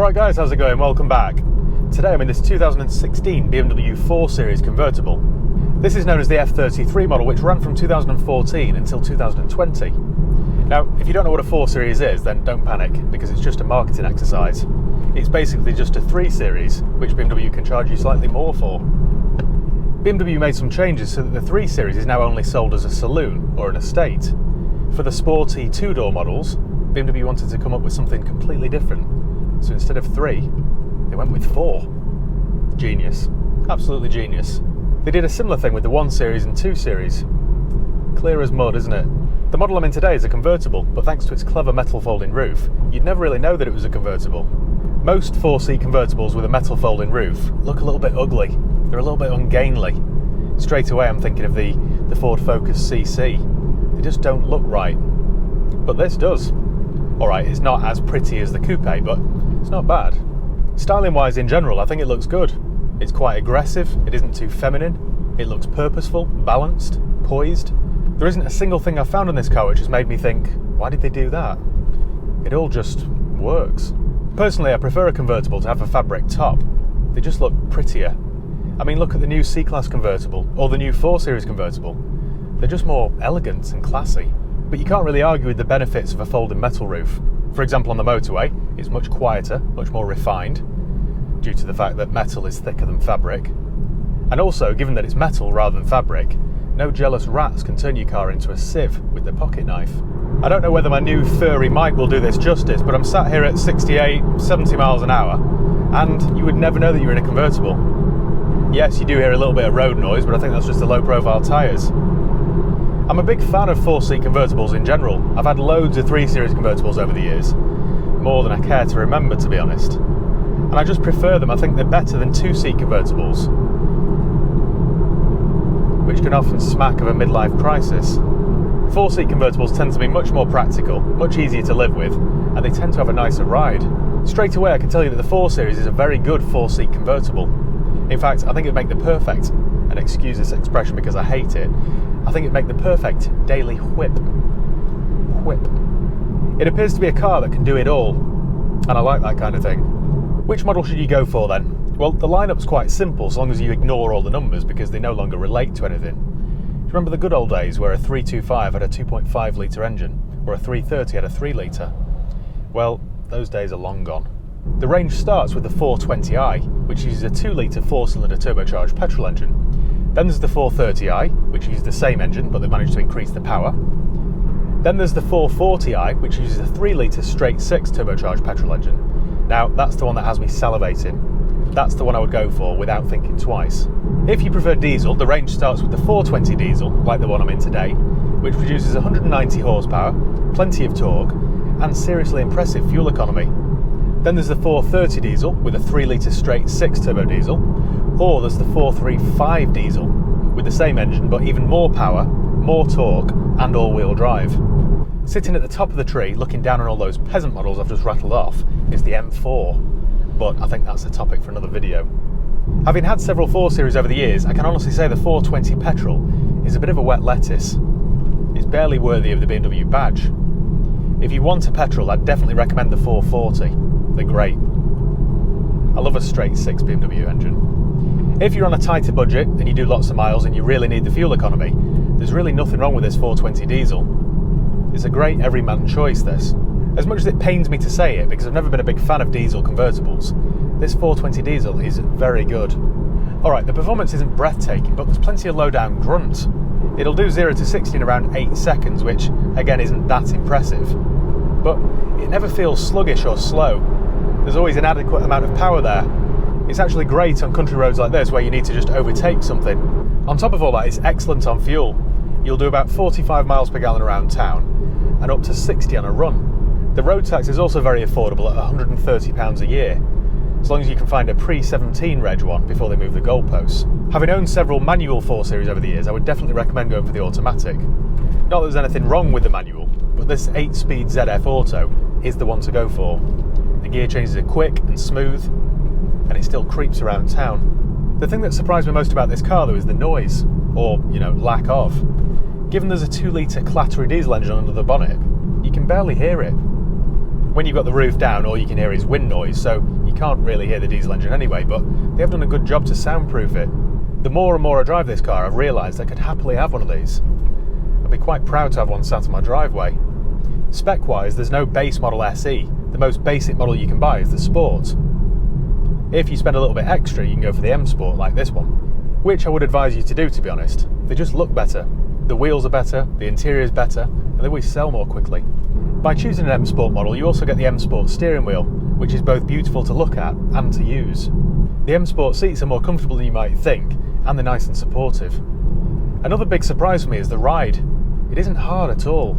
Alright guys, how's it going? Welcome back. Today I'm in this 2016 BMW 4 Series convertible. This is known as the F33 model, which ran from 2014 until 2020. Now, if you don't know what a 4 Series is, then don't panic, because it's just a marketing exercise. It's basically just a 3 Series, which BMW can charge you slightly more for. BMW made some changes so that the 3 Series is now only sold as a saloon or an estate. For the sporty two-door models, BMW wanted to come up with something completely different. So instead of 3, they went with 4. Genius. Absolutely genius. They did a similar thing with the 1 Series and 2 Series. Clear as mud, isn't it? The model I'm in today is a convertible, but thanks to its clever metal folding roof, you'd never really know that it was a convertible. Most 4-seat convertibles with a metal folding roof look a little bit ugly. They're a little bit ungainly. Straight away I'm thinking of the Ford Focus CC. They just don't look right. But this does. Alright, it's not as pretty as the coupe, but it's not bad. Styling wise in general, I think it looks good. It's quite aggressive, it isn't too feminine, it looks purposeful, balanced, poised. There isn't a single thing I've found on this car which has made me think, why did they do that? It all just works. Personally, I prefer a convertible to have a fabric top. They just look prettier. I mean, look at the new C-Class convertible, or the new 4 Series convertible. They're just more elegant and classy. But you can't really argue with the benefits of a folding metal roof. For example, on the motorway, it's much quieter, much more refined, due to the fact that metal is thicker than fabric. And also, given that it's metal rather than fabric, no jealous rats can turn your car into a sieve with their pocket knife. I don't know whether my new furry mic will do this justice, but I'm sat here at 68, 70 miles an hour, and you would never know that you're in a convertible. Yes, you do hear a little bit of road noise, but I think that's just the low-profile tyres. I'm a big fan of 4-seat convertibles in general. I've had loads of 3 Series convertibles over the years. More than I care to remember, to be honest. And I just prefer them. I think they're better than 2-seat convertibles, which can often smack of a midlife crisis. 4-seat convertibles tend to be much more practical, much easier to live with, and they tend to have a nicer ride. Straight away I can tell you that the 4 Series is a very good 4-seat convertible. In fact, I think it'd make the perfect, and excuse this expression because I hate it, I think it'd make the perfect daily whip. It appears to be a car that can do it all, and I like that kind of thing. Which model should you go for then? Well, the lineup's quite simple so long as you ignore all the numbers because they no longer relate to anything. Do you remember the good old days where a 325 had a 2.5 litre engine, or a 330 had a 3 litre? Well, those days are long gone. The range starts with the 420i, which uses a 2 litre 4-cylinder turbocharged petrol engine. Then there's the 430i, which uses the same engine, but they've managed to increase the power. Then there's the 440i, which uses a 3 litre straight 6 turbocharged petrol engine. Now, that's the one that has me salivating. That's the one I would go for without thinking twice. If you prefer diesel, the range starts with the 420 diesel, like the one I'm in today, which produces 190 horsepower, plenty of torque, and seriously impressive fuel economy. Then there's the 430 diesel with a 3 litre straight 6 turbo diesel, or there's the 435 diesel with the same engine but even more power, more torque and all-wheel drive. Sitting at the top of the tree looking down on all those peasant models I've just rattled off is the M4, but I think that's a topic for another video. Having had several 4 Series over the years, I can honestly say the 420 petrol is a bit of a wet lettuce. It's barely worthy of the BMW badge. If you want a petrol, I'd definitely recommend the 440. They're great. I love a straight 6 BMW engine. If you're on a tighter budget and you do lots of miles and you really need the fuel economy, there's really nothing wrong with this 420 diesel. It's a great everyman choice, this. As much as it pains me to say it, because I've never been a big fan of diesel convertibles, this 420 diesel is very good. Alright, the performance isn't breathtaking, but there's plenty of low-down grunt. It'll do 0 to 60 in around 8 seconds, which, again, isn't that impressive. But it never feels sluggish or slow. There's always an adequate amount of power there. It's actually great on country roads like this where you need to just overtake something. On top of all that, it's excellent on fuel. You'll do about 45 miles per gallon around town and up to 60 on a run. The road tax is also very affordable at £130 a year, as long as you can find a pre-17 reg one before they move the goalposts. Having owned several manual 4 Series over the years, I would definitely recommend going for the automatic. Not that there's anything wrong with the manual, but this 8-speed ZF Auto is the one to go for. The gear changes are quick and smooth, and it still creeps around town. The thing that surprised me most about this car though is the noise, or, lack of. Given there's a 2 litre clattery diesel engine under the bonnet, you can barely hear it. When you've got the roof down, all you can hear is wind noise, so you can't really hear the diesel engine anyway, but they have done a good job to soundproof it. The more and more I drive this car, I've realised I could happily have one of these. I'd be quite proud to have one sat in my driveway. Spec-wise, there's no base model SE. The most basic model you can buy is the Sport. If you spend a little bit extra, you can go for the M Sport like this one, which I would advise you to do, to be honest. They just look better. The wheels are better, the interior is better, and they always sell more quickly. By choosing an M Sport model, you also get the M Sport steering wheel, which is both beautiful to look at and to use. The M Sport seats are more comfortable than you might think, and they're nice and supportive. Another big surprise for me is the ride. It isn't hard at all.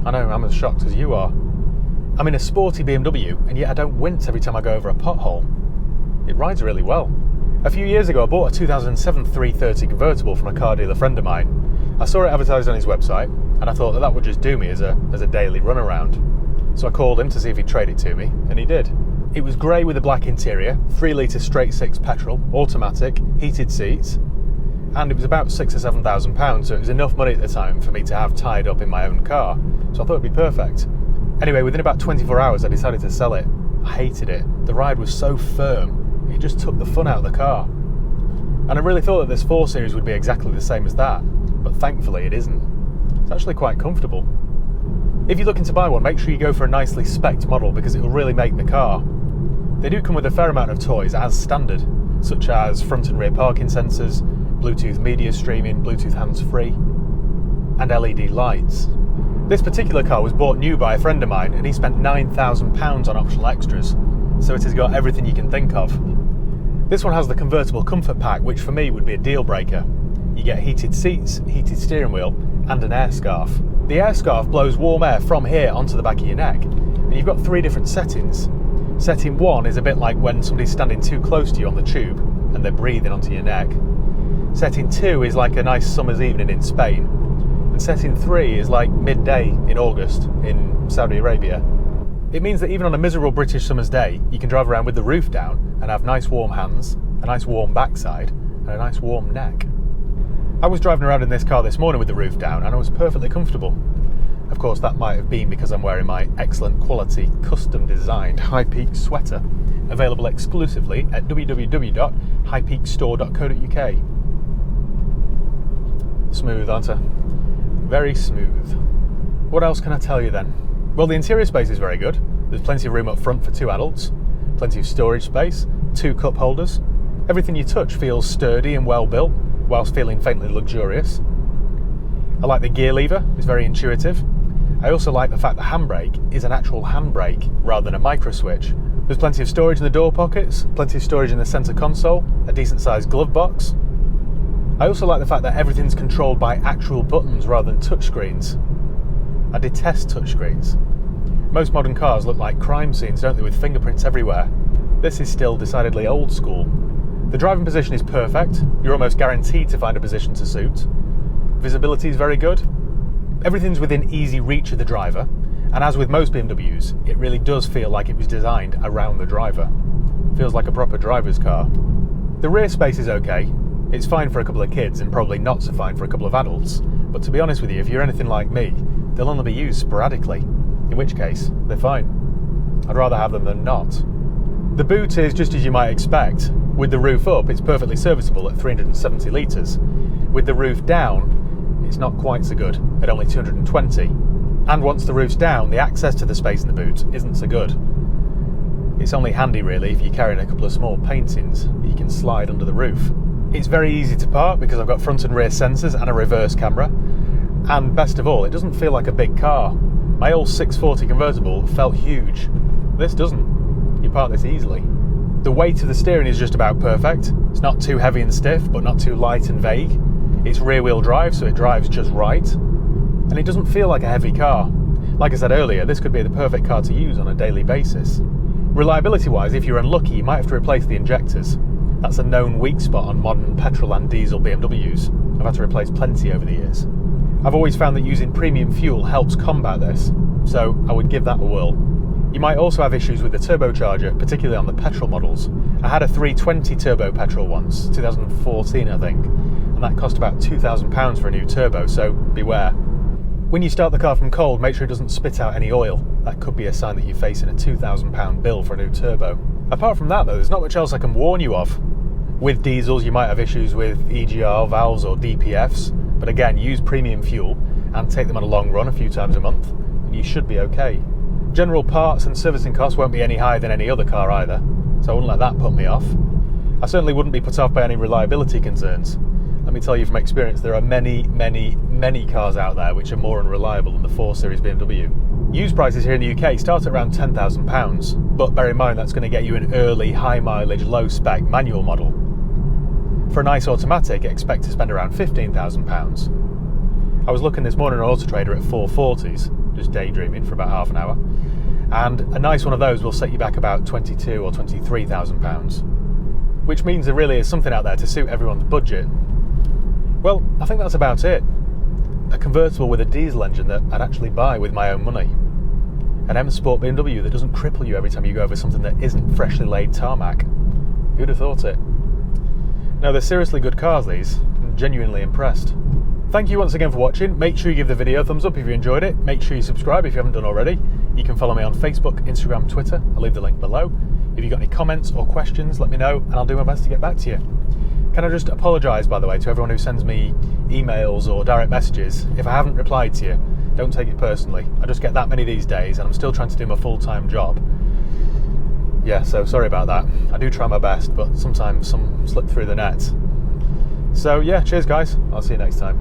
I know, I'm as shocked as you are. I'm in a sporty BMW, and yet I don't wince every time I go over a pothole. It rides really well. A few years ago, I bought a 2007 330 convertible from a car dealer friend of mine. I saw it advertised on his website, and I thought that would just do me as a daily runaround. So I called him to see if he'd trade it to me, and he did. It was grey with a black interior, 3 litre straight six petrol, automatic, heated seats, and it was about £6,000 or £7,000, so it was enough money at the time for me to have tied up in my own car. So I thought it'd be perfect. Anyway, within about 24 hours, I decided to sell it. I hated it. The ride was so firm, it just took the fun out of the car. And I really thought that this 4 Series would be exactly the same as that, but thankfully it isn't. It's actually quite comfortable. If you're looking to buy one, make sure you go for a nicely spec'd model because it will really make the car. They do come with a fair amount of toys as standard, such as front and rear parking sensors, Bluetooth media streaming, Bluetooth hands-free, and LED lights. This particular car was bought new by a friend of mine and he spent £9,000 on optional extras, so it has got everything you can think of. This one has the convertible comfort pack, which for me would be a deal breaker. You get heated seats, heated steering wheel, and an air scarf. The air scarf blows warm air from here onto the back of your neck, and you've got 3 different settings. Setting 1 is a bit like when somebody's standing too close to you on the tube and they're breathing onto your neck. Setting 2 is like a nice summer's evening in Spain, and setting 3 is like midday in August in Saudi Arabia. It means that even on a miserable British summer's day, you can drive around with the roof down and have nice warm hands, a nice warm backside, and a nice warm neck. I was driving around in this car this morning with the roof down and I was perfectly comfortable. Of course, that might have been because I'm wearing my excellent quality, custom designed High Peak sweater, available exclusively at www.highpeakstore.co.uk. Smooth, aren't I? Very smooth. What else can I tell you then? Well, the interior space is very good. There's plenty of room up front for 2 adults, plenty of storage space, 2 cup holders. Everything you touch feels sturdy and well built, whilst feeling faintly luxurious. I like the gear lever, it's very intuitive. I also like the fact the handbrake is an actual handbrake rather than a micro switch. There's plenty of storage in the door pockets, plenty of storage in the centre console, a decent sized glove box. I also like the fact that everything's controlled by actual buttons rather than touchscreens. I detest touchscreens. Most modern cars look like crime scenes, don't they, with fingerprints everywhere. This is still decidedly old school. The driving position is perfect, you're almost guaranteed to find a position to suit. Visibility is very good. Everything's within easy reach of the driver, and as with most BMWs, it really does feel like it was designed around the driver. Feels like a proper driver's car. The rear space is okay. It's fine for a couple of kids and probably not so fine for a couple of adults, but to be honest with you, if you're anything like me, they'll only be used sporadically, in which case, they're fine. I'd rather have them than not. The boot is just as you might expect. With the roof up, it's perfectly serviceable at 370 litres. With the roof down, it's not quite so good at only 220. And once the roof's down, the access to the space in the boot isn't so good. It's only handy really if you're carrying a couple of small paintings that you can slide under the roof. It's very easy to park because I've got front and rear sensors and a reverse camera. And best of all, it doesn't feel like a big car. My old 640 convertible felt huge. This doesn't. You park this easily. The weight of the steering is just about perfect. It's not too heavy and stiff, but not too light and vague. It's rear-wheel drive, so it drives just right. And it doesn't feel like a heavy car. Like I said earlier, this could be the perfect car to use on a daily basis. Reliability-wise, if you're unlucky, you might have to replace the injectors. That's a known weak spot on modern petrol and diesel BMWs. I've had to replace plenty over the years. I've always found that using premium fuel helps combat this, so I would give that a whirl. You might also have issues with the turbocharger, particularly on the petrol models. I had a 320 turbo petrol once, 2014 I think, and that cost about £2,000 for a new turbo, so beware. When you start the car from cold, make sure it doesn't spit out any oil. That could be a sign that you're facing a £2,000 bill for a new turbo. Apart from that though, there's not much else I can warn you of. With diesels you might have issues with EGR valves or DPFs, but again, use premium fuel and take them on a long run a few times a month and you should be okay. General parts and servicing costs won't be any higher than any other car either, so I wouldn't let that put me off. I certainly wouldn't be put off by any reliability concerns. Let me tell you from experience, there are many cars out there which are more unreliable than the 4 Series BMW. Used prices here in the UK start at around £10,000, but bear in mind that's going to get you an early, high mileage, low spec manual model. For a nice automatic, expect to spend around £15,000. I was looking this morning on Auto Trader at 440s, just daydreaming for about half an hour, and a nice one of those will set you back about £22,000 or £23,000, which means there really is something out there to suit everyone's budget. Well, I think that's about it. A convertible with a diesel engine that I'd actually buy with my own money. An M Sport BMW that doesn't cripple you every time you go over something that isn't freshly laid tarmac. Who'd have thought it? No, they're seriously good cars, these. I'm genuinely impressed. Thank you once again for watching. Make sure you give the video a thumbs up if you enjoyed it. Make sure you subscribe if you haven't done already. You can follow me on Facebook, Instagram, Twitter. I'll leave the link below. If you've got any comments or questions, let me know and I'll do my best to get back to you. Can I just apologise, by the way, to everyone who sends me emails or direct messages. If I haven't replied to you, don't take it personally. I just get that many these days and I'm still trying to do my full-time job. Yeah, so sorry about that. I do try my best, but sometimes some slip through the net. So yeah, cheers guys. I'll see you next time.